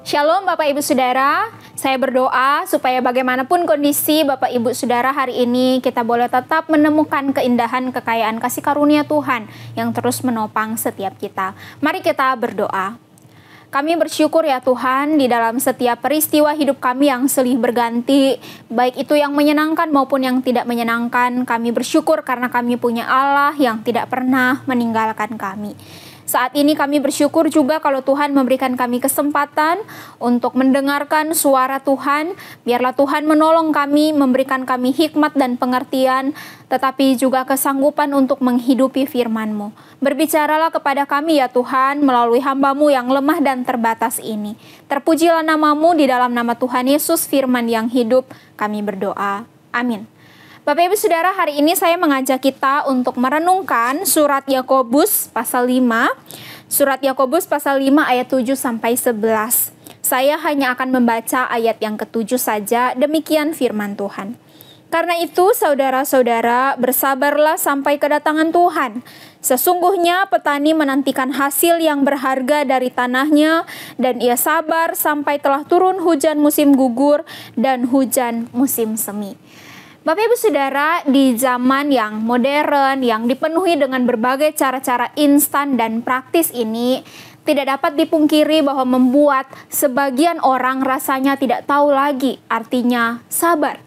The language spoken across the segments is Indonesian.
Shalom Bapak Ibu Saudara, saya berdoa supaya bagaimanapun kondisi Bapak Ibu Saudara hari ini kita boleh tetap menemukan keindahan kekayaan kasih karunia Tuhan yang terus menopang setiap kita. Mari kita berdoa. Kami bersyukur ya Tuhan di dalam setiap peristiwa hidup kami yang silih berganti, baik itu yang menyenangkan maupun yang tidak menyenangkan. Kami bersyukur karena kami punya Allah yang tidak pernah meninggalkan kami. Saat ini kami bersyukur juga kalau Tuhan memberikan kami kesempatan untuk mendengarkan suara Tuhan. Biarlah Tuhan menolong kami, memberikan kami hikmat dan pengertian, tetapi juga kesanggupan untuk menghidupi firman-Mu. Berbicaralah kepada kami ya Tuhan melalui hamba-Mu yang lemah dan terbatas ini. Terpujilah nama-Mu di dalam nama Tuhan Yesus firman yang hidup. Kami berdoa. Amin. Bapak Ibu Saudara, hari ini saya mengajak kita untuk merenungkan surat Yakobus pasal 5. Surat Yakobus pasal 5 ayat 7 sampai 11. Saya hanya akan membaca ayat yang ke-7 saja, demikian firman Tuhan. Karena itu, saudara-saudara, bersabarlah sampai kedatangan Tuhan. Sesungguhnya petani menantikan hasil yang berharga dari tanahnya, dan ia sabar sampai telah turun hujan musim gugur dan hujan musim semi. Bapak Ibu Saudara, di zaman yang modern, yang dipenuhi dengan berbagai cara-cara instan dan praktis ini, tidak dapat dipungkiri bahwa membuat sebagian orang rasanya tidak tahu lagi artinya sabar.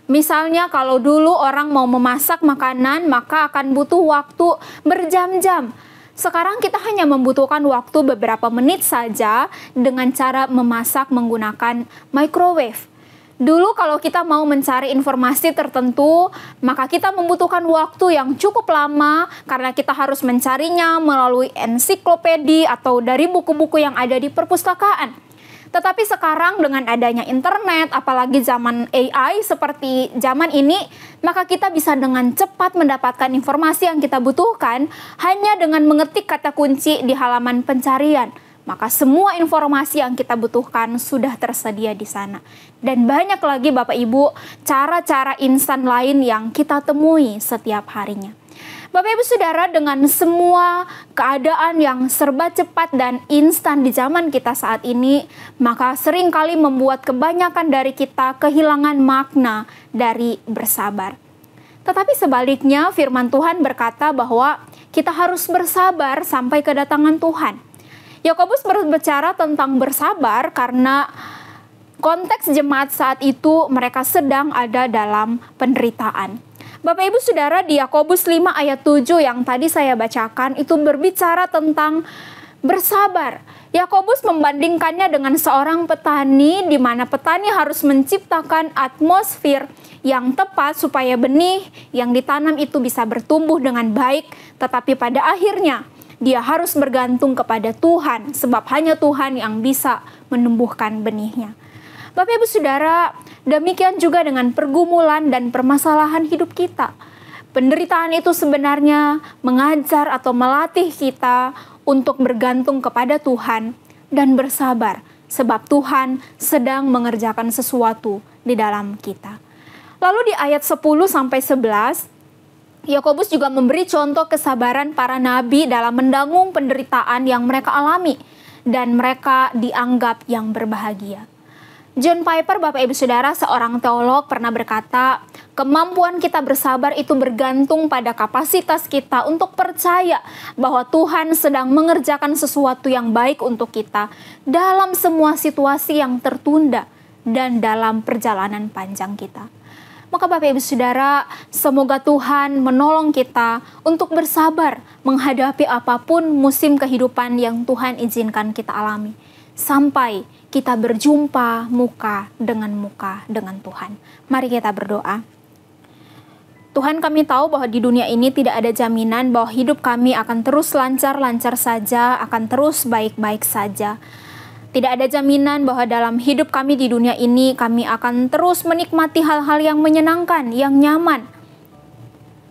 Misalnya kalau dulu orang mau memasak makanan, maka akan butuh waktu berjam-jam. Sekarang kita hanya membutuhkan waktu beberapa menit saja dengan cara memasak menggunakan microwave. Dulu kalau kita mau mencari informasi tertentu, maka kita membutuhkan waktu yang cukup lama karena kita harus mencarinya melalui ensiklopedia atau dari buku-buku yang ada di perpustakaan. Tetapi sekarang dengan adanya internet, apalagi zaman AI seperti zaman ini, maka kita bisa dengan cepat mendapatkan informasi yang kita butuhkan hanya dengan mengetik kata kunci di halaman pencarian. Maka semua informasi yang kita butuhkan sudah tersedia di sana. Dan banyak lagi Bapak Ibu cara-cara instan lain yang kita temui setiap harinya. Bapak Ibu Saudara, dengan semua keadaan yang serba cepat dan instan di zaman kita saat ini, maka seringkali membuat kebanyakan dari kita kehilangan makna dari bersabar. Tetapi sebaliknya firman Tuhan berkata bahwa kita harus bersabar sampai kedatangan Tuhan. Yakobus berbicara tentang bersabar karena konteks jemaat saat itu mereka sedang ada dalam penderitaan. Bapak Ibu Saudara, di Yakobus 5 ayat 7 yang tadi saya bacakan itu berbicara tentang bersabar. Yakobus membandingkannya dengan seorang petani di mana petani harus menciptakan atmosfer yang tepat supaya benih yang ditanam itu bisa bertumbuh dengan baik, tetapi pada akhirnya dia harus bergantung kepada Tuhan, sebab hanya Tuhan yang bisa menumbuhkan benihnya. Bapak Ibu Saudara, demikian juga dengan pergumulan dan permasalahan hidup kita. Penderitaan itu sebenarnya mengajar atau melatih kita untuk bergantung kepada Tuhan dan bersabar, sebab Tuhan sedang mengerjakan sesuatu di dalam kita. Lalu di ayat 10 sampai 11, Yakobus juga memberi contoh kesabaran para nabi dalam menanggung penderitaan yang mereka alami dan mereka dianggap yang berbahagia. John Piper, Bapak Ibu Saudara, seorang teolog pernah berkata, kemampuan kita bersabar itu bergantung pada kapasitas kita untuk percaya bahwa Tuhan sedang mengerjakan sesuatu yang baik untuk kita dalam semua situasi yang tertunda dan dalam perjalanan panjang kita. Maka Bapak Ibu Saudara, semoga Tuhan menolong kita untuk bersabar menghadapi apapun musim kehidupan yang Tuhan izinkan kita alami. Sampai kita berjumpa muka dengan Tuhan. Mari kita berdoa. Tuhan, kami tahu bahwa di dunia ini tidak ada jaminan bahwa hidup kami akan terus lancar-lancar saja, akan terus baik-baik saja. Tidak ada jaminan bahwa dalam hidup kami di dunia ini kami akan terus menikmati hal-hal yang menyenangkan, yang nyaman.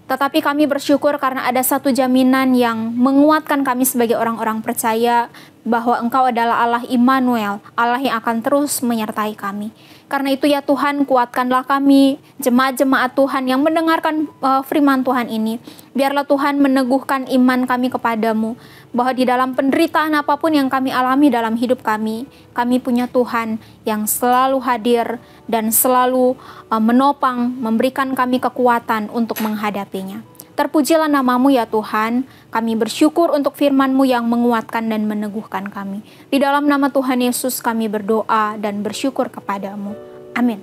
Tetapi kami bersyukur karena ada satu jaminan yang menguatkan kami sebagai orang-orang percaya, bahwa Engkau adalah Allah Immanuel, Allah yang akan terus menyertai kami. Karena itu ya Tuhan, kuatkanlah kami, jemaat-jemaat Tuhan yang mendengarkan firman Tuhan ini. Biarlah Tuhan meneguhkan iman kami kepadamu, bahwa di dalam penderitaan apapun yang kami alami dalam hidup kami punya Tuhan yang selalu hadir dan selalu menopang, memberikan kami kekuatan untuk menghadapinya. Terpujilah namamu ya Tuhan, kami bersyukur untuk firman-Mu yang menguatkan dan meneguhkan kami. Di dalam nama Tuhan Yesus kami berdoa dan bersyukur kepadamu. Amin.